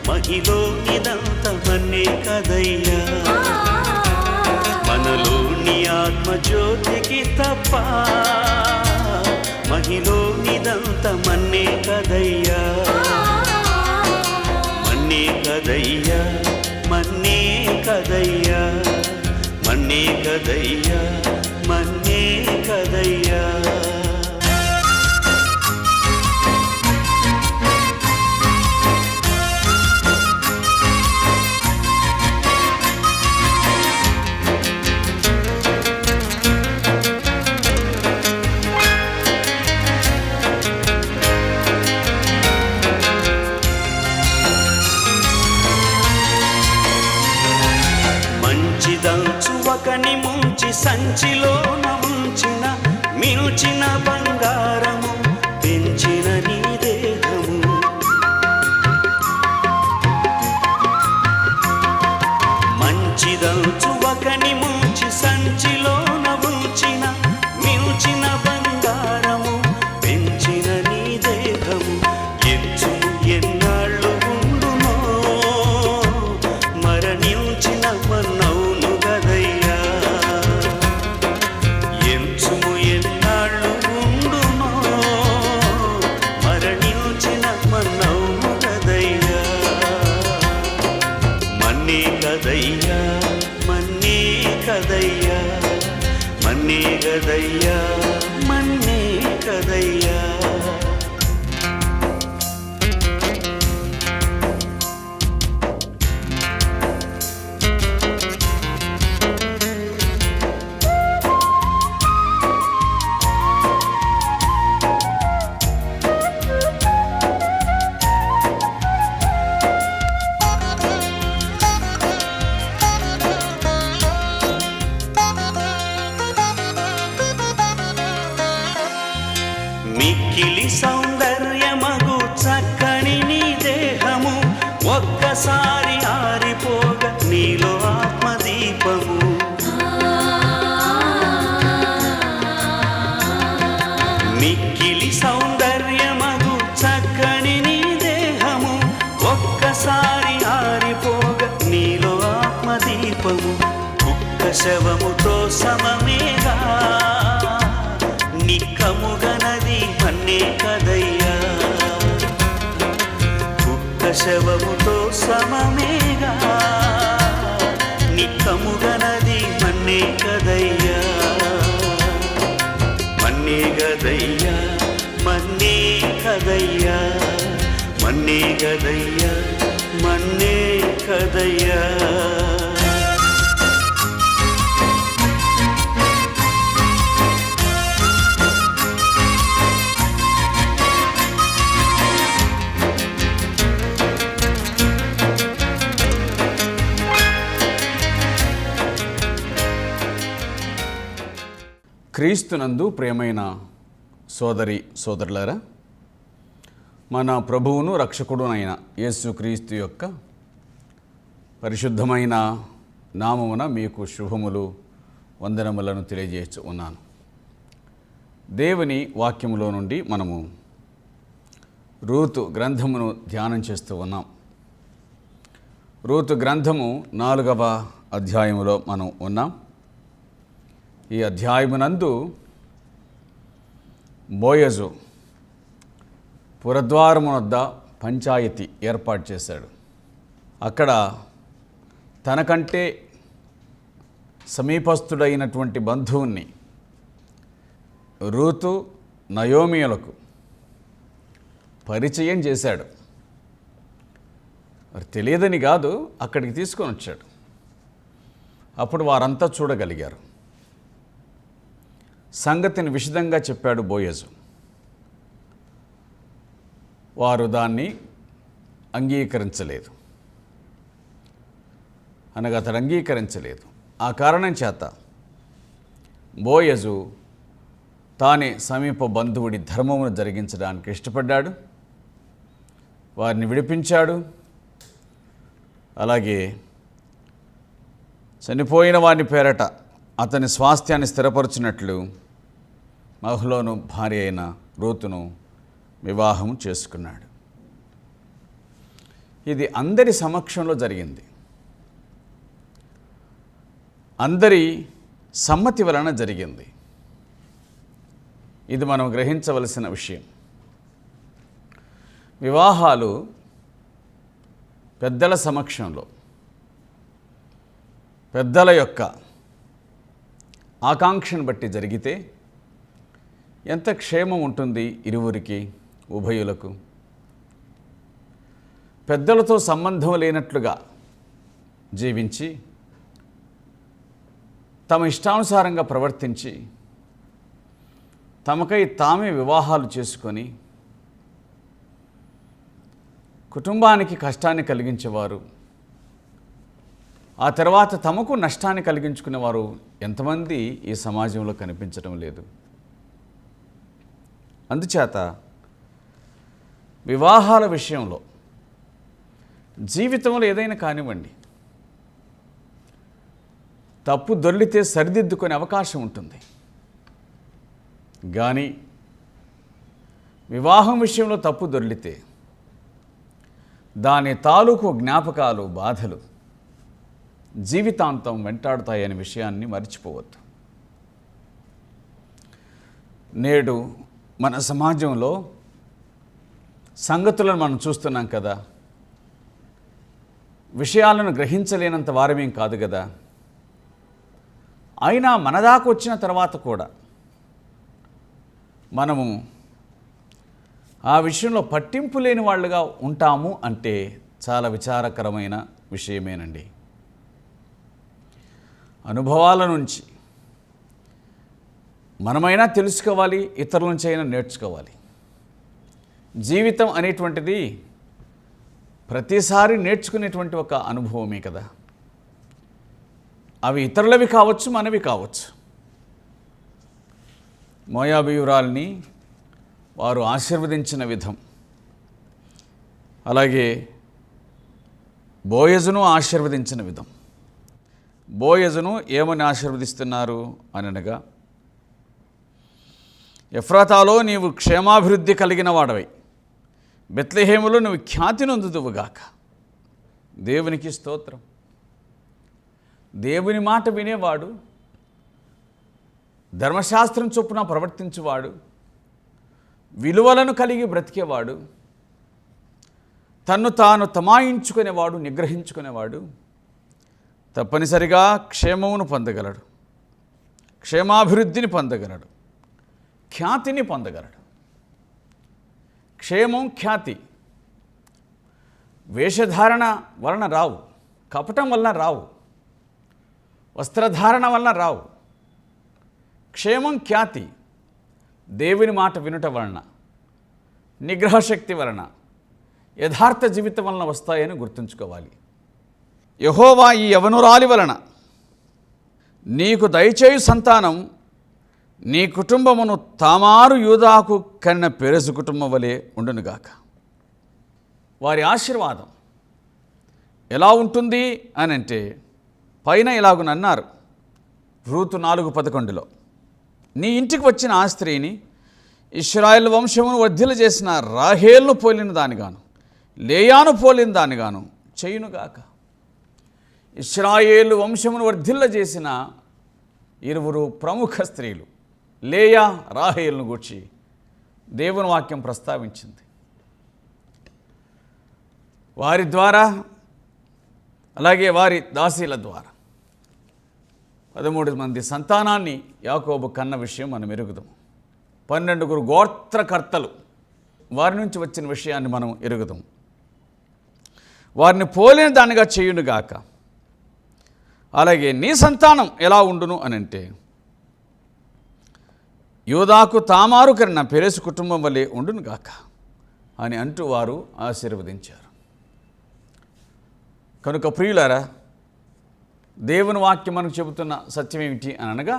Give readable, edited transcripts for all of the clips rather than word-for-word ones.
మహిలోనిదంత మన్నే కదయ్యా, మనలోని ఆత్మజ్యోతికి తప్ప మహిలోనిదంత మన్నే కదయ్యా, మన్నే కదయ్యా, మన్నే కదయ్యా, మన్నే కదయ్యా, మన్నే కదయ్యా. మంచిదంచువకని ముంచి సంచిలోన ఉంచిన మిల్చిన బంగారము పెంచిన నీ దేహము, మంచిదంచువకని ముంచి సంచిలోన ఉంచిన మిల్చిన బంగారము పెంచిన నీ దేహము, ఎంచు ఎన్నాళ్ళు ఉండునో మరణించిన మన్నవును గదయ్యా, ఎంచుము ఎన్నాళ్ళు ఉండునో మరణించిన మన్నవును గదయ్యా, మన్నే కదయ్యా, మన్నే కదయ్యా, మన్నే కదయ్యా, మన్నే కదయ్యా. మిక్కిలి సౌందర్యమగు చక్కని నీ దేహము ఒక్కసారి ఆరిపోగా నీలో ఆత్మదీపము, మిక్కిలి సౌందర్యమగు చక్కని నీ దేహము ఒక్కసారి ఆరిపోగా నీలో ఆత్మదీపము, కుక్క శవముతో సమమేగా నిక్కముగనది మన్నే కదయ్యా, కుక్క శవముతో సమమేగా నిక్కముగనది మన్నే కదయ్యా, మన్నే గదయ్యా, మన్నే కదయ్యా, మన్నే గదయ్యా, మన్నే కదయ్యా. క్రీస్తునందు ప్రియమైన సోదరి సోదరులారా, మన ప్రభువును రక్షకుడునైన యేసుక్రీస్తు యొక్క పరిశుద్ధమైన నామమున మీకు శుభములు వందనములను తెలియజేస్తూ ఉన్నాను. దేవుని వాక్యములో నుండి మనము రూతు గ్రంథమును ధ్యానం చేస్తూ ఉన్నాం. రూతు గ్రంథము 4వ అధ్యాయములో మనం ఉన్నాం. ఈ అధ్యాయమునందు బోయజు పురద్వారము వద్ద పంచాయతీ ఏర్పాటు చేశాడు. అక్కడ తనకంటే సమీపస్థుడైనటువంటి బంధువుని రూతు నయోమియులకు పరిచయం చేశాడు. మరి తెలియదని కాదు, అక్కడికి తీసుకొని వచ్చాడు. అప్పుడు వారంతా చూడగలిగారు. సంగతిని విశదంగా చెప్పాడు బోయజు. వారు దాన్ని అంగీకరించలేదు, అనగా అతడు అంగీకరించలేదు. ఆ కారణం చేత బోయజు తానే సమీప బంధువుడి ధర్మమును జరిగించడానికి ఇష్టపడ్డాడు. వారిని విడిపించాడు. అలాగే చనిపోయిన వారిని పేరట అతని స్వాస్థ్యాన్ని స్థిరపరచినట్లు మహ్లోను భార్య అయిన రూతును వివాహం చేసుకున్నాడు. ఇది అందరి సమక్షంలో జరిగింది. అందరి సమ్మతి వలన జరిగింది. ఇది మనం గ్రహించవలసిన విషయం. వివాహాలు పెద్దల సమక్షంలో, పెద్దల యొక్క ఆకాంక్షను బట్టి జరిగితే ఎంత క్షేమం ఉంటుంది ఇరువురికి, ఉభయులకు. పెద్దలతో సంబంధం లేనట్లుగా జీవించి తమ ఇష్టానుసారంగా ప్రవర్తించి తమకై తామే వివాహాలు చేసుకొని కుటుంబానికి కష్టాన్ని కలిగించేవారు, ఆ తర్వాత తమకు నష్టాన్ని కలిగించుకునేవారు ఎంతమంది ఈ సమాజంలో కనిపించడం లేదు. అందుచేత వివాహాల విషయంలో, జీవితంలో ఏదైనా కానివ్వండి, తప్పు దొర్లితే సరిదిద్దుకునే అవకాశం ఉంటుంది. కానీ వివాహం విషయంలో తప్పు దొర్లితే దాని తాలూకు జ్ఞాపకాలు, బాధలు జీవితాంతం వెంటాడుతాయనే విషయాన్ని మర్చిపోవద్దు. నేడు మన సమాజంలో సంగతులను మనం చూస్తున్నాం కదా. విషయాలను గ్రహించలేనంత వారమేం కాదు కదా. అయినా మన దాకా వచ్చిన తర్వాత కూడా మనము ఆ విషయంలో పట్టింపు లేని వాళ్ళుగా ఉంటాము అంటే చాలా విచారకరమైన విషయమేనండి. అనుభవాల నుంచి మనమైనా తెలుసుకోవాలి, ఇతరుల నుంచి అయినా నేర్చుకోవాలి. జీవితం అనేటువంటిది ప్రతిసారి నేర్చుకునేటువంటి ఒక అనుభవమే కదా. అవి ఇతరులవి కావచ్చు, మనవి కావచ్చు. మోయాబీయురాల్ని వారు ఆశీర్వదించిన విధం, అలాగే బోయజును ఆశీర్వదించిన విధం. బోయజును ఏమని ఆశీర్వదిస్తున్నారు అనగా, ఎఫ్రాతాలో నీవు క్షేమాభివృద్ధి కలిగిన వాడవై, బెత్లెహేములో నువ్వు ఖ్యాతి నొందుదువుగాక. దేవునికి స్తోత్రం. దేవుని మాట వినేవాడు, ధర్మశాస్త్రం చొప్పున ప్రవర్తించువాడు, విలువలను కలిగి బ్రతికేవాడు, తన్ను తాను తమాయించుకునేవాడు, నిగ్రహించుకునేవాడు తప్పనిసరిగా క్షేమమును పొందగలడు, క్షేమాభివృద్ధిని పొందగలడు, ఖ్యాతిని పొందగలడు. క్షేమం, ఖ్యాతి వేషధారణ వలన రావు, కపటం వలన రావు, వస్త్రధారణ వలన రావు. క్షేమం, ఖ్యాతి దేవుని మాట వినుట వలన, నిగ్రహశక్తి వలన, యథార్థ జీవితం వలన వస్తాయని గుర్తుంచుకోవాలి. యెహోవా ఈ యవనురాలి వలన నీకు దయచేయు సంతానం నీ కుటుంబమును తామారు యూదాకు కన్న పెరెజు కుటుంబం వలె ఉండునుగాక. వారి ఆశీర్వాదం ఎలా ఉంటుంది అని అంటే, పైన ఇలాగునన్నారు రూతు 4:11, నీ ఇంటికి వచ్చిన ఆ స్త్రీని ఇశ్రాయేలు వంశమును వర్ధిల్ల చేసిన రాహేలును పోలిన దానిగాను, లేయాను పోలిన దానిగాను చేయునుగాక. ఇశ్రాయేలు వంశమును వర్ధిల్ల చేసిన ఇరువురు ప్రముఖ స్త్రీలు లేయా, రాహేలును గూర్చి దేవుని వాక్యం ప్రస్తావించింది. వారి ద్వారా, అలాగే వారి దాసీల ద్వారా 13 మంది సంతానాన్ని యాకోబు కన్న విషయం మనం ఎరుగుదాం. 12 గోత్రకర్తలు, వారి నుంచి వచ్చిన విషయాన్ని మనం ఎరుగుదాం. వారిని పోలిన దానిగా చేయునుగాక. అలాగే నీ సంతానం ఎలా ఉండును అని అంటే, యూదాకు తామారు కన్న పెరెసు కుటుంబం వలె ఉండునుగాక అని అంటూ వారు ఆశీర్వదించారు. కనుక ప్రియులారా, దేవుని వాక్యం మనకు చెబుతున్న సత్యం ఏమిటి అని అనగా,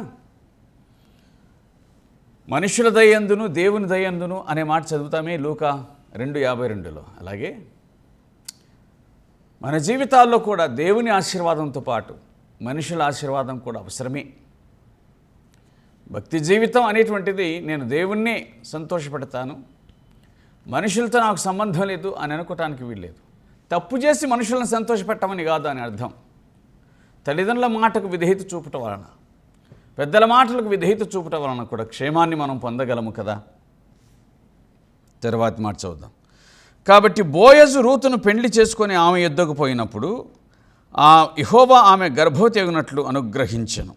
మనుషుల దయందును దేవుని దయందును అనే మాట చదువుతామే లూకా 2:52లో. అలాగే మన జీవితాల్లో కూడా దేవుని ఆశీర్వాదంతో పాటు మనుషుల ఆశీర్వాదం కూడా అవసరమే. భక్తి జీవితం అనేటువంటిది నేను దేవుణ్ణే సంతోషపెడతాను, మనుషులతో నాకు సంబంధం లేదు అని అనుకోవటానికి వీల్లేదు. తప్పు చేసి మనుషులను సంతోషపెట్టమని కాదు అని అర్థం. తల్లిదండ్రుల మాటకు విధేయత చూపటం వలన, పెద్దల మాటలకు విధేయత చూపటం వలన కూడా క్షేమాన్ని మనం పొందగలము కదా. తర్వాతి మాట చదువుదాం. కాబట్టి బోయజు రూతును పెండ్లి చేసుకొని ఆమె యొద్దకు పోయినప్పుడు యెహోవా ఆమె గర్భవతి అగునట్లు అనుగ్రహించెను.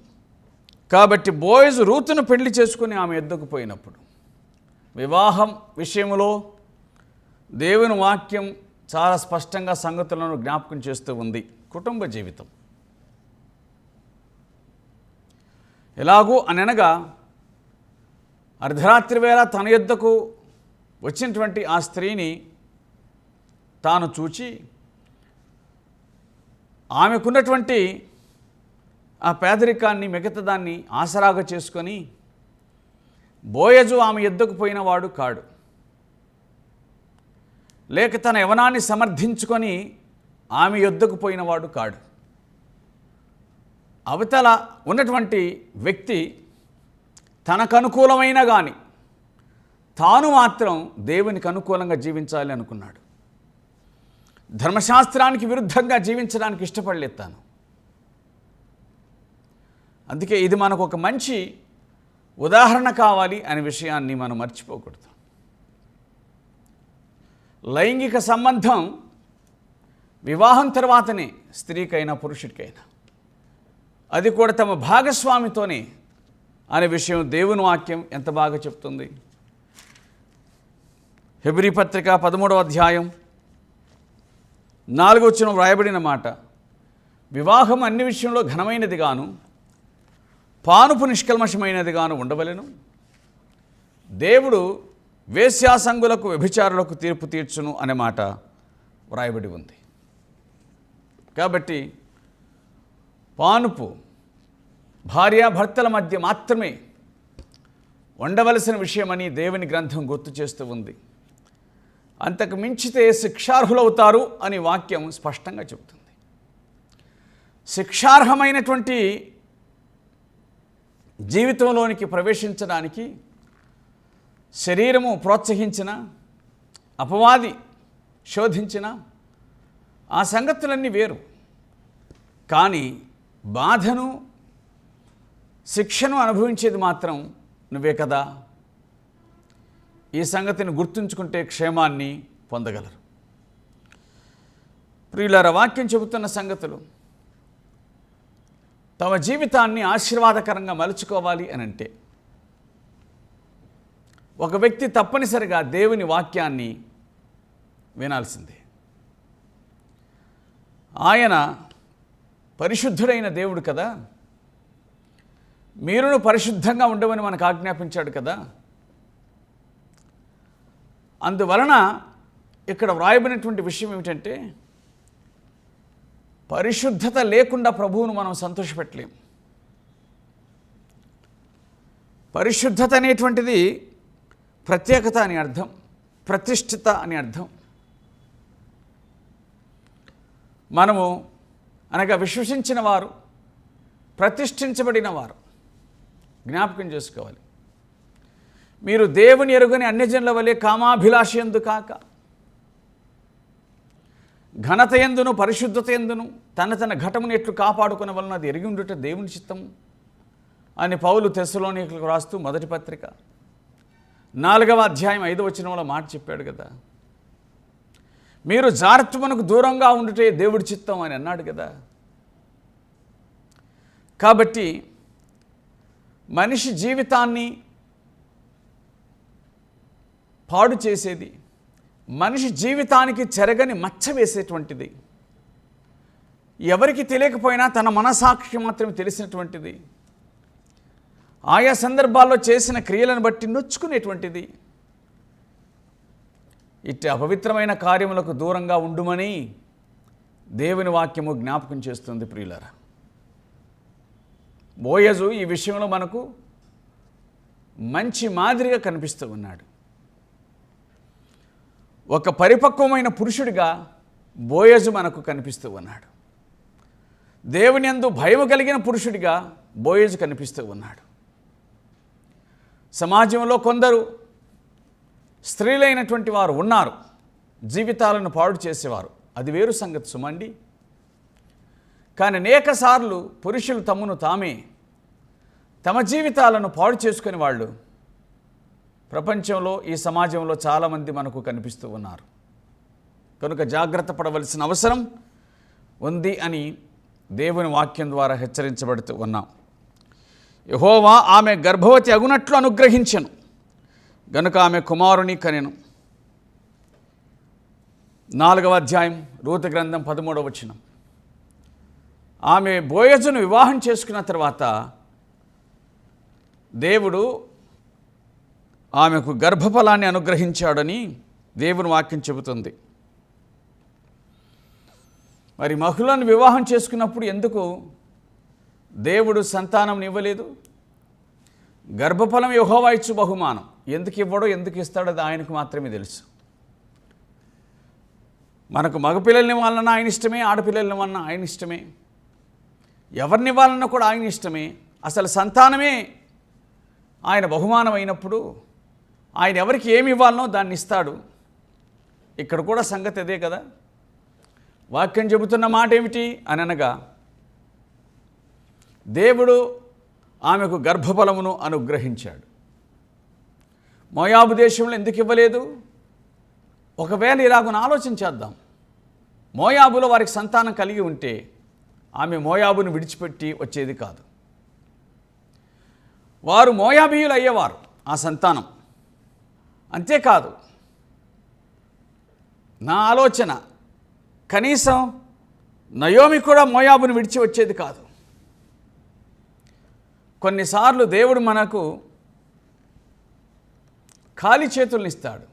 కాబట్టి బోయజు రూతును పెండ్లి చేసుకొని ఆమె యొద్దకు పోయినప్పుడు, వివాహం విషయంలో దేవుని వాక్యం చాలా స్పష్టంగా సంగతులను జ్ఞాపకం చేస్తూ ఉంది. కుటుంబ జీవితం ఎలాగూ అనగా అర్ధరాత్రి వేళ తన యొద్దకు వచ్చినటువంటి ఆ స్త్రీని తాను చూచి ఆమెకున్నటువంటి ఆ పేదరికాన్ని మిగతాదాన్ని ఆసరాగా చేసుకొని బోయజు ఆమె యొద్దకు పోయినవాడు కాడు, లేక తన యవనాన్ని సమర్థించుకొని ఆమె యొద్దకు పోయినవాడు కాడు. అవతల ఉన్నటువంటి వ్యక్తి తనకు అనుకూలమైన కానీ తాను మాత్రం దేవునికి అనుకూలంగా జీవించాలి అనుకున్నాడు. ధర్మశాస్త్రానికి విరుద్ధంగా జీవించడానికి ఇష్టపడలేదు తాను. అందుకే ఇది మనకు ఒక మంచి ఉదాహరణ కావాలి అనే విషయాన్ని మనం మర్చిపోకూడదు. లైంగిక సంబంధం వివాహం తర్వాతనే స్త్రీకైనా పురుషుడికైనా, అది కూడా తమ భాగస్వామితోనే అనే విషయం దేవుని వాక్యం ఎంత బాగా చెప్తుంది. హెబ్రీ పత్రిక 13వ అధ్యాయం 4వ వచనం వ్రాయబడిన మాట, వివాహం అన్ని విషయంలో ఘనమైనది గాను పానుపు నిష్కల్మషమైనది గాను ఉండవలెను. దేవుడు వేశ్యాసంగులకు వ్యభిచారులకు తీర్పు తీర్చును అనే మాట వ్రాయబడి ఉంది. కాబట్టి పానుపు భార్యాభర్తల మధ్య మాత్రమే ఉండవలసిన విషయమని దేవుని గ్రంథం గుర్తు చేస్తూ ఉంది. అంతకు మించితే శిక్షార్హులవుతారు అని వాక్యం స్పష్టంగా చెబుతుంది. శిక్షార్హమైనటువంటి జీవితంలోనికి ప్రవేశించడానికి శరీరము ప్రోత్సహించిన, అపవాది శోధించిన ఆ సంగతులన్నీ వేరు. కానీ బాధను, శిక్షను అనుభవించేది మాత్రం నువ్వే కదా. ఈ సంగతిని గుర్తుంచుకుంటే క్షేమాన్ని పొందగలరు. ప్రియులారా, వాక్యం చెబుతున్న సంగతులు తమ జీవితాన్ని ఆశీర్వాదకరంగా మలుచుకోవాలి అని అంటే ఒక వ్యక్తి తప్పనిసరిగా దేవుని వాక్యాన్ని వినాల్సిందే. ఆయన పరిశుద్ధుడైన దేవుడు కదా, మీరును పరిశుద్ధంగా ఉండమని మనకు ఆజ్ఞాపించాడు కదా. అందువలన ఇక్కడ వ్రాయబడినటువంటి విషయం ఏమిటంటే, పరిశుద్ధత లేకుండా ప్రభువును మనం సంతోషపెట్టలేం. పరిశుద్ధత అనేటువంటిది ప్రత్యేకత అని అర్థం, ప్రతిష్ఠిత అని అర్థం. మనము అనగా విశ్వసించిన వారు, ప్రతిష్ఠించబడిన వారు జ్ఞాపకం చేసుకోవాలి. మీరు దేవుని ఎరుగని అన్యజనుల వలె కామాభిలాష యందు కాక ఘనత యందును పరిశుద్ధత యందును తన ఘటమును ఎట్లు కాపాడుకునే వలన అది ఎరిగి ఉండుట దేవుని చిత్తము అని పౌలు తెస్సలోనికలకు రాస్తూ మొదటి పత్రిక 4వ అధ్యాయం 5వ వచనంలో మాట చెప్పాడు కదా. మీరు జారత్వమునకు దూరంగా ఉండుటే దేవుడి చిత్తం అని అన్నాడు కదా. కాబట్టి మనిషి జీవితాన్ని పాడు చేసేది, మనిషి జీవితానికి చెరగని మచ్చ వేసేటువంటిది, ఎవరికి తెలియకపోయినా తన మనసాక్షి మాత్రమే తెలిసినటువంటిది, ఆయా సందర్భాల్లో చేసిన క్రియలను బట్టి నొచ్చుకునేటువంటిది, ఇట్టి అపవిత్రమైన కార్యములకు దూరంగా ఉండుమని దేవుని వాక్యము జ్ఞాపకం చేస్తుంది. ప్రియులారా, బోయజు ఈ విషయంలో మనకు మంచి మాదిరిగా కనిపిస్తూ ఉన్నాడు. ఒక పరిపక్వమైన పురుషుడిగా బోయజు మనకు కనిపిస్తూ ఉన్నాడు. దేవుని యందు భయము కలిగిన పురుషుడిగా బోయజు కనిపిస్తూ ఉన్నాడు. సమాజంలో కొందరు స్త్రీలైనటువంటి వారు ఉన్నారు, జీవితాలను పాడు చేసేవారు, అది వేరు సంగతి సుమండి. కానీ అనేక సార్లు పురుషులు తమను తామే తమ జీవితాలను పాడు చేసుకునే వాళ్ళు ప్రపంచంలో, ఈ సమాజంలో చాలామంది మనకు కనిపిస్తూ ఉన్నారు. కనుక జాగ్రత్త పడవలసిన అవసరం ఉంది అని దేవుని వాక్యం ద్వారా హెచ్చరించబడుతూ ఉన్నాం. యెహోవా ఆమె గర్భవతి అగునట్లు అనుగ్రహించెను, గనుక ఆమె కుమారుని కనెను. 4వ అధ్యాయం రూతు గ్రంథం 13వ వచనం. ఆమె బోయజును వివాహం చేసుకున్న తర్వాత దేవుడు ఆమెకు గర్భఫలాన్ని అనుగ్రహించాడని దేవుని వాక్యం చెబుతుంది. మరి మహిళను వివాహం చేసుకున్నప్పుడు ఎందుకు దేవుడు సంతానం ఇవ్వలేదు? గర్భఫలం యెహోవా ఇచ్చు బహుమానం. ఎందుకు ఇవ్వడో, ఎందుకు ఇస్తాడో అది ఆయనకు మాత్రమే తెలుసు. మనకు మగపిల్లల్ని ఇవ్వాలన్నా ఆయన ఇష్టమే, ఆడపిల్లల్ని ఇవ్వాలన్నా ఆయన ఇష్టమే, ఎవరిని ఇవ్వాలన్నా కూడా ఆయన ఇష్టమే. అసలు సంతానమే ఆయన బహుమానం అయినప్పుడు ఆయన ఎవరికి ఏమి ఇవ్వాలనో దాన్ని ఇస్తాడు. ఇక్కడ కూడా సంగతి అదే కదా. వాక్యం చెబుతున్న మాట ఏమిటి అని అనగా, దేవుడు ఆమెకు గర్భఫలమును అనుగ్రహించాడు. మోయాబు దేశంలో ఎందుకు ఇవ్వలేదు? ఒకవేళ ఇలాగున ఆలోచించేద్దాం. మోయాబులో వారికి సంతానం కలిగి ఉంటే ఆమె మోయాబును విడిచిపెట్టి వచ్చేది కాదు. వారు మోయాబీయులు అయ్యేవారు ఆ సంతానం. అంతేకాదు, నా ఆలోచన కనీసం నయోమి కూడా మోయాబును విడిచి వచ్చేది కాదు. కొన్నిసార్లు దేవుడు మనకు ఖాళీ చేతుల్ని ఇస్తాడు.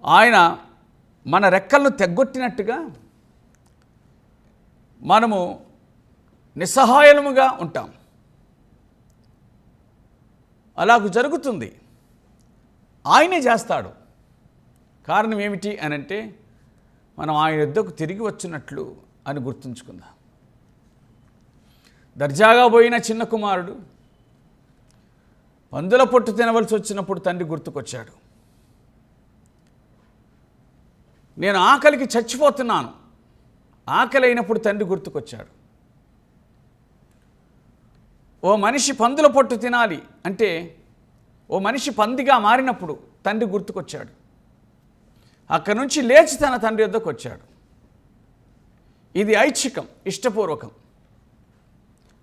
ఆయన మన రెక్కలను తెగ్గొట్టినట్టుగా మనము నిస్సహాయముగా ఉంటాం. అలాగ జరుగుతుంది. ఆయనే చేస్తాడు. కారణం ఏమిటి అని అంటే, మనం ఆయన యుద్ధకు తిరిగి వచ్చినట్లు అని గుర్తుంచుకుందాం. దర్జాగా పోయిన చిన్న కుమారుడు పందుల పొట్టు తినవలసి వచ్చినప్పుడు తండ్రి గుర్తుకొచ్చాడు. నేను ఆకలికి చచ్చిపోతున్నాను, ఆకలి అయినప్పుడు తండ్రి గుర్తుకొచ్చాడు. ఓ మనిషి పందుల పొట్టు తినాలి అంటే, ఓ మనిషి పందిగా మారినప్పుడు తండ్రి గుర్తుకొచ్చాడు. అక్కడి నుంచి లేచి తన తండ్రి వద్దకు వచ్చాడు. ఇది ఐచ్ఛికం, ఇష్టపూర్వకం.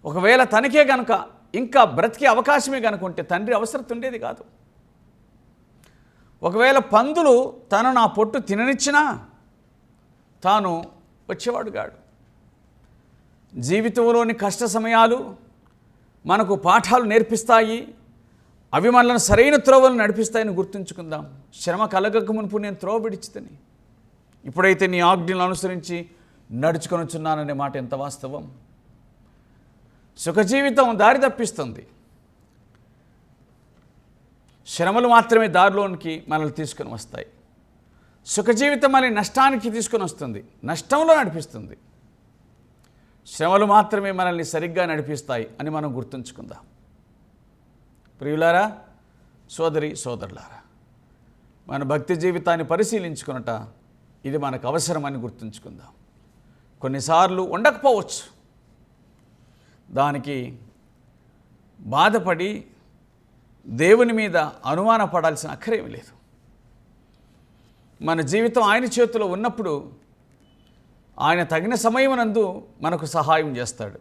ఒకవేళ తనకే గనక ఇంకా బ్రతికే అవకాశమే కనుక ఉంటే తండ్రి అవసరం ఉండేది కాదు. ఒకవేళ పందులు తను నా పొట్టు తిననిచ్చినా తాను వచ్చేవాడు కాడు. జీవితంలోని కష్ట సమయాలు మనకు పాఠాలు నేర్పిస్తాయి. అవి మనల్ని సరైన త్రోవలు నడిపిస్తాయని గుర్తుంచుకుందాం. శ్రమ కలగక మునుపు నేను త్రోవ విడిచితిని, ఇప్పుడైతే నీ ఆజ్ఞలను అనుసరించి నడుచుకొని వచ్చున్నాననే మాట ఎంత వాస్తవం. సుఖజీవితం దారి తప్పిస్తుంది. శ్రమలు మాత్రమే దారిలోనికి మనల్ని తీసుకొని వస్తాయి. సుఖజీవితం మనల్ని నష్టానికి తీసుకొని వస్తుంది, నష్టంలో నడిపిస్తుంది. శ్రమలు మాత్రమే మనల్ని సరిగ్గా నడిపిస్తాయి అని మనం గుర్తుంచుకుందాం. ప్రియులారా, సోదరి సోదరులారా, మన భక్తి జీవితాన్ని పరిశీలించుకున్నట ఇది మనకు అవసరమని గుర్తుంచుకుందాం. కొన్నిసార్లు ఉండకపోవచ్చు, దానికి బాధపడి దేవుని మీద అనుమానపడాల్సిన అక్కరేమీ లేదు. మన జీవితం ఆయన చేతిలో ఉన్నప్పుడు ఆయన తగిన సమయమునందు మనకు సహాయం చేస్తాడు.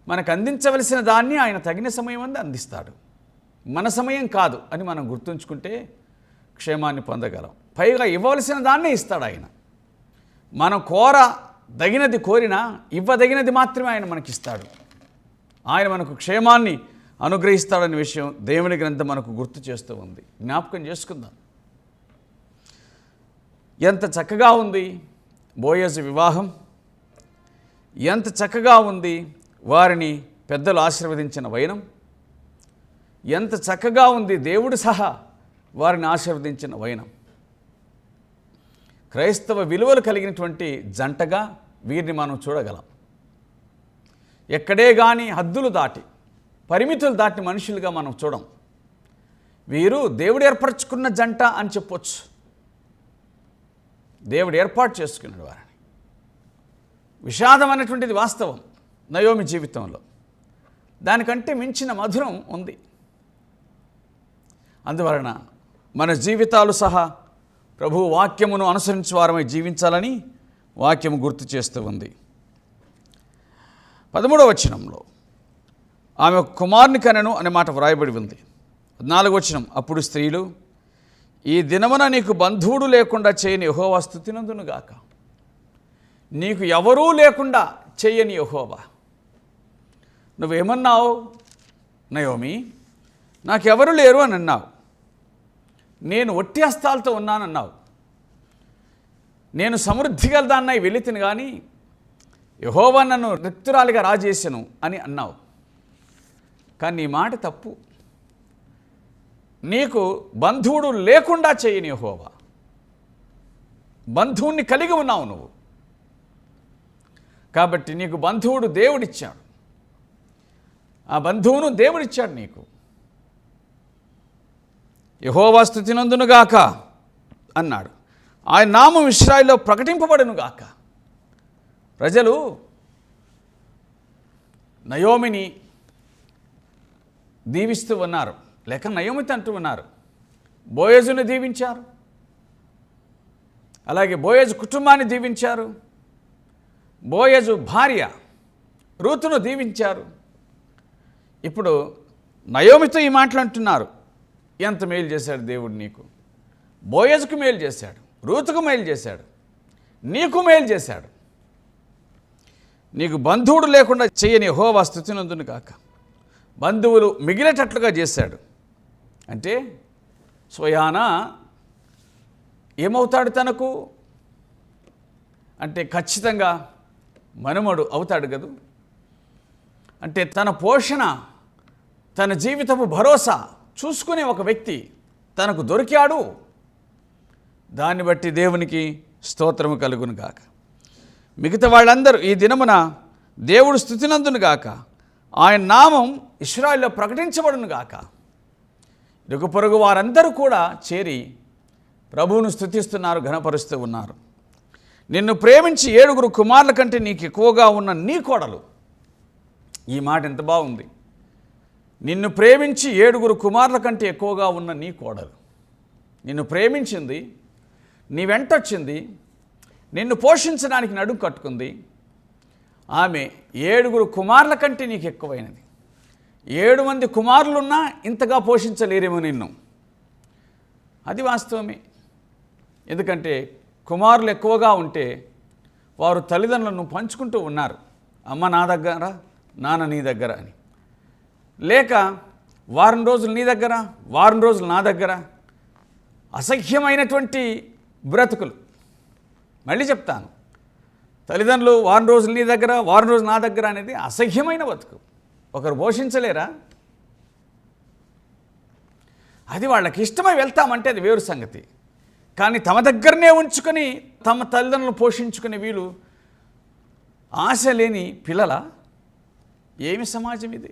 మనకు అందించవలసిన దాన్ని ఆయన తగిన సమయమందు అందిస్తాడు. మన సమయం కాదు అని మనం గుర్తుంచుకుంటే క్షేమాన్ని పొందగలం. పైగా ఇవ్వవలసిన దాన్నే ఇస్తాడు ఆయన. మనం దగినది కోరినా ఇవ్వదగినది మాత్రమే ఆయన మనకిస్తాడు. ఆయన మనకు క్షేమాన్ని అనుగ్రహిస్తాడనే విషయం దేవుని గ్రంథం మనకు గుర్తు చేస్తూ ఉంది. జ్ఞాపకం చేసుకుందాం. ఎంత చక్కగా ఉంది బోయజు వివాహం, ఎంత చక్కగా ఉంది వారిని పెద్దలు ఆశీర్వదించిన వైనం, ఎంత చక్కగా ఉంది దేవుడు సహా వారిని ఆశీర్వదించిన వైనం. క్రైస్తవ విలువలు కలిగినటువంటి జంటగా వీరిని మనం చూడగలం. ఎక్కడే కానీ హద్దులు దాటి, పరిమితులు దాటి మనుషులుగా మనం చూడం. వీరు దేవుడు ఏర్పరచుకున్న జంట అని చెప్పొచ్చు. దేవుడు ఏర్పాటు చేసుకున్నాడు వారిని. విషాదం అనేటువంటిది వాస్తవం నయోమి జీవితంలో. దానికంటే మించిన మధురం ఉంది. అందువలన మన జీవితాలు సహా ప్రభు వాక్యమును అనుసరించి వారమై జీవించాలని వాక్యము గుర్తు చేస్తూ ఉంది. 13వ వచనంలో ఆమె ఒక కుమారుని కనెను అనే మాట వ్రాయబడి ఉంది. 14వ వచనం, అప్పుడు స్త్రీలు, ఈ దినమున నీకు బంధువుడు లేకుండా చేయని యెహోవా స్తుతినందును గాక. నీకు ఎవరూ లేకుండా చేయని యెహోవా. నువ్వేమన్నావు నయోమి? నాకెవరు లేరు అని అన్నావు. నేను ఒట్టి హస్తాలతో ఉన్నానన్నావు. నేను సమృద్ధి గలదాన్నై వెళితిని కానీ యెహోవా నన్ను రిక్తురాలిగా రాజేసెను అని అన్నావు. కానీ నీ మాట తప్పు. నీకు బంధువుడు లేకుండా చేయని యెహోవా. బంధువుని కలిగి ఉన్నావు నువ్వు. కాబట్టి నీకు బంధువుడు దేవుడిచ్చాడు. ఆ బంధువును దేవుడిచ్చాడు నీకు. యెహోవా స్తుతినందునుగాక అన్నాడు. ఆయన నామం ఇశ్రాయేలులో ప్రకటింపబడునుగాక. ప్రజలు నయోమిని దీవిస్తూ ఉన్నారు, లేక నయోమితో అంటూ ఉన్నారు. బోయజుని దీవించారు, అలాగే బోయజు కుటుంబాన్ని దీవించారు. బోయజు భార్య రూతును దీవించారు. ఇప్పుడు నయోమితో ఈ మాటలు అంటున్నారు. ఎంత మేలు చేశాడు దేవుడు నీకు. బోయజుకు మేలు చేశాడు, రూతుకు మేలు చేశాడు, నీకు మేలు చేశాడు. నీకు బంధువుడు లేకుండా చేయని యెహోవా స్తుతినందును కాక. బంధువులు మిగిలేటట్లుగా చేశాడు. అంటే స్వయాన ఏమవుతాడు తనకు అంటే ఖచ్చితంగా మనుమడు అవుతాడు కదూ. అంటే తన పోషణ, తన జీవితపు భరోసా చూసుకునే ఒక వ్యక్తి తనకు దొరికాడు. దాన్ని బట్టి దేవునికి స్తోత్రము కలుగును గాక. మిగతా వాళ్ళందరూ ఈ దినమున దేవుడు స్తుతినందును గాక. ఆయన నామం ఇశ్రాయేలులో ప్రకటించబడును గాక. ఇరుగు పొరుగు వారందరూ కూడా చేరి ప్రభువును స్తుతిస్తున్నారు, ఘనపరుస్తూ ఉన్నారు. నిన్ను ప్రేమించి 7 కుమారుల కంటే నీకు ఎక్కువగా ఉన్న నీ కోడలు. ఈ మాట ఎంత బాగుంది. నిన్ను ప్రేమించి 7 కుమారుల కంటే ఎక్కువగా ఉన్న నీ కోడలు. నిన్ను ప్రేమించింది, నీ వెంటొచ్చింది, నిన్ను పోషించడానికి నడుము కట్టుకుంది. ఆమె 7 కుమారుల కంటే నీకు ఎక్కువైనది. 7 మంది కుమారులున్నా ఇంతగా పోషించలేరేమో నిన్ను. అది వాస్తవమే. ఎందుకంటే కుమారులు ఎక్కువగా ఉంటే వారు తల్లిదండ్రులను పంచుకుంటూ ఉన్నారు. అమ్మ నా దగ్గర, నాన్న నీ దగ్గర అని. లేక వారం రోజులు నీ దగ్గర, వారం రోజులు నా దగ్గర. అసహ్యమైనటువంటి బ్రతుకులు. మళ్ళీ చెప్తాను, తల్లిదండ్రులు వారం రోజులు నీ దగ్గర, వారం రోజులు నా దగ్గర అనేది అసహ్యమైన బతుకు. ఒకరు పోషించలేరా? అది వాళ్ళకి ఇష్టమై వెళ్తామంటే అది వేరు సంగతి. కానీ తమ దగ్గరనే ఉంచుకొని తమ తల్లిదండ్రులను పోషించుకునే వీళ్ళు ఆశ లేని పిల్లల ఏమి సమాజం ఇది?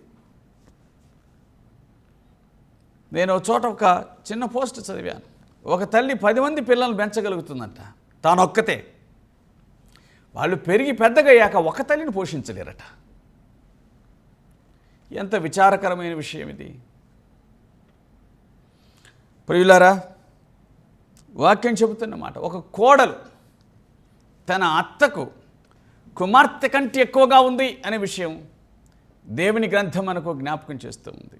నేను చోట ఒక చిన్న పోస్ట్ చదివాను. ఒక తల్లి 10 మంది పిల్లలను పెంచగలుగుతుందంట, తానొక్కతే. వాళ్ళు పెరిగి పెద్దగయ్యాక ఒక తల్లిని పోషించలేరట. ఎంత విచారకరమైన విషయం ఇది. ప్రియులారా, వాక్యం చెబుతున్నమాట, ఒక కోడలు తన అత్తకు కుమార్తె కంటే ఎక్కువగా ఉంది అనే విషయం దేవుని గ్రంథం మనకు జ్ఞాపకం చేస్తూ ఉంది.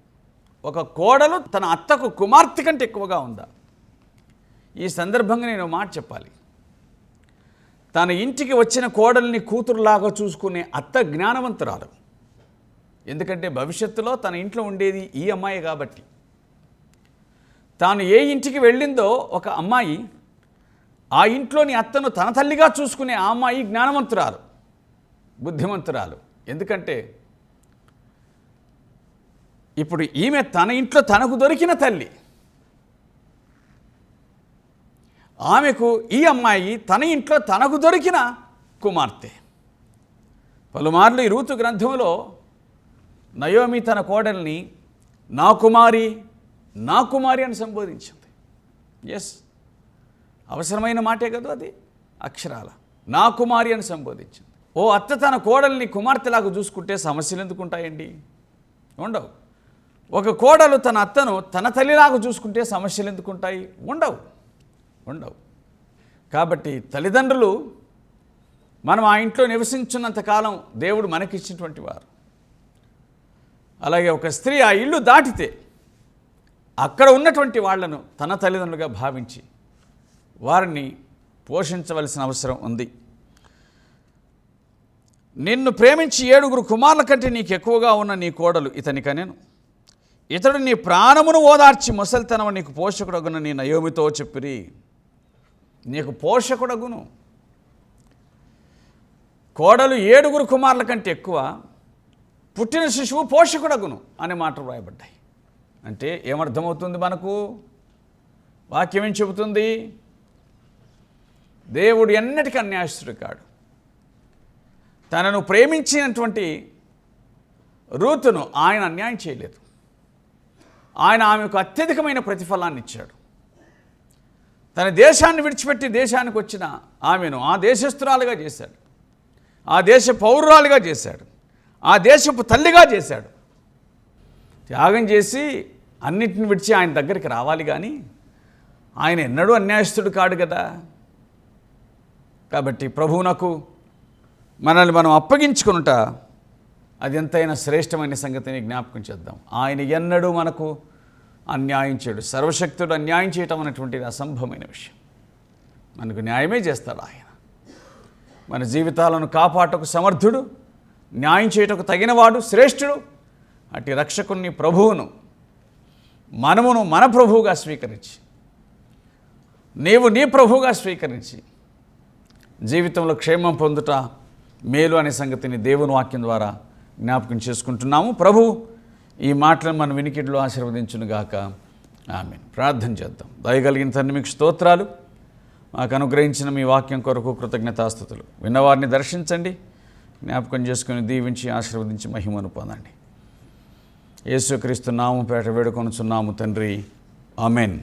ఒక కోడలు తన అత్తకు కుమార్తె కంటే ఎక్కువగా ఉందా? ఈ సందర్భంగా నేను మాట చెప్పాలి. తన ఇంటికి వచ్చిన కోడల్ని కూతురులాగా చూసుకునే అత్త జ్ఞానవంతురాలు. ఎందుకంటే భవిష్యత్తులో తన ఇంట్లో ఉండేది ఈ అమ్మాయి కాబట్టి. తాను ఏ ఇంటికి వెళ్ళిందో ఒక అమ్మాయి, ఆ ఇంట్లోని అత్తను తన తల్లిగా చూసుకునే ఆ అమ్మాయి జ్ఞానవంతురాలు, బుద్ధిమంతురాలు. ఎందుకంటే ఇప్పుడు ఈమె తన ఇంట్లో తనకు దొరికిన తల్లి. ఆమెకు ఈ అమ్మాయి తన ఇంట్లో తనకు దొరికిన కుమార్తె. పలుమార్లు ఈ రూతు గ్రంథంలో నయోమి తన కోడల్ని నా కుమారి, నా కుమారి అని సంబోధించింది. ఎస్, అవసరమైన మాటే కదా అది. అక్షరాల నా కుమారి అని సంబోధించింది. ఓ అత్త తన కోడల్ని కుమార్తెలాగా చూసుకుంటే సమస్యలు ఎందుకు ఉంటాయండి? ఉండవు. ఒక కోడలు తన అత్తను తన తల్లిలాగా చూసుకుంటే సమస్యలు ఎందుకు ఉంటాయి? ఉండవు. కాబట్టి తల్లిదండ్రులు మనం ఆ ఇంట్లో నివసించున్నంతకాలం దేవుడు మనకిచ్చినటువంటి వారు. అలాగే ఒక స్త్రీ ఆ ఇల్లు దాటితే అక్కడ ఉన్నటువంటి వాళ్లను తన తల్లిదండ్రులుగా భావించి వారిని పోషించవలసిన అవసరం ఉంది. నిన్ను ప్రేమించి 7 కుమారుల కంటే నీకు ఎక్కువగా ఉన్న నీ కోడలు ఇతనికనెను. ఇతడు నీ ప్రాణమును ఓదార్చి ముసలితనము నీకు పోషకుడగున నీ నయోమితో చెప్పిరి. నీకు పోషకుడగును. కోడలు 7 కుమారుల కంటే ఎక్కువ, పుట్టిన శిశువు పోషకుడగును అనే మాటలు రాయబడ్డాయి. అంటే ఏమర్థమవుతుంది మనకు? వాక్యం ఏం చెబుతుంది? దేవుడు ఎన్నటికీ అన్యాయస్తుడు కాడు. తనను ప్రేమించినటువంటి రూతును ఆయన అన్యాయం చేయలేదు. ఆయన ఆమెకు అత్యధికమైన ప్రతిఫలాన్ని ఇచ్చాడు. తన దేశాన్ని విడిచిపెట్టి దేశానికి వచ్చిన ఆమెను ఆ దేశస్తురాలుగా చేశాడు, ఆ దేశ పౌరురాలుగా చేశాడు, ఆ దేశపు తల్లిగా చేశాడు. త్యాగం చేసి అన్నిటిని విడిచి ఆయన దగ్గరికి రావాలి, కానీ ఆయన ఎన్నడూ అన్యాయస్తుడు కాడు కదా. కాబట్టి ప్రభువునకు మనల్ని మనం అప్పగించుకునుట అది ఎంతైనా శ్రేష్టమైన సంగతిని జ్ఞాపకం చేద్దాం. ఆయన ఎన్నడూ మనకు అన్యాయం చేయడు. సర్వశక్తుడు అన్యాయం చేయటం అనేటువంటిది అసంభవమైన విషయం. మనకు న్యాయమే చేస్తాడు ఆయన. మన జీవితాలను కాపాటకు సమర్థుడు, న్యాయం చేయటకు తగినవాడు, శ్రేష్ఠుడు. అట్టి రక్షకుని ప్రభువును మనమును మన ప్రభువుగా స్వీకరించి, నీవు నీ ప్రభువుగా స్వీకరించి జీవితంలో క్షేమం పొందుట మేలు అనే సంగతిని దేవుని వాక్యం ద్వారా జ్ఞాపకం చేసుకుంటున్నాము. ప్రభు ఈ మాటలను మన వినికిడిలో ఆశీర్వదించునుగాక. ఆమేన్. ప్రార్థన చేద్దాం. దయగలిగిన తండ్రి, మీకు స్తోత్రాలు. మాకు అనుగ్రహించిన మీ వాక్యం కొరకు కృతజ్ఞతాస్తుతులు. విన్నవారిని దర్శించండి, జ్ఞాపకం చేసుకుని దీవించి ఆశీర్వదించి మహిమను పొందండి. యేసుక్రీస్తు నామముపేట వేడుకొనుచున్నాము తండ్రి. ఆమేన్.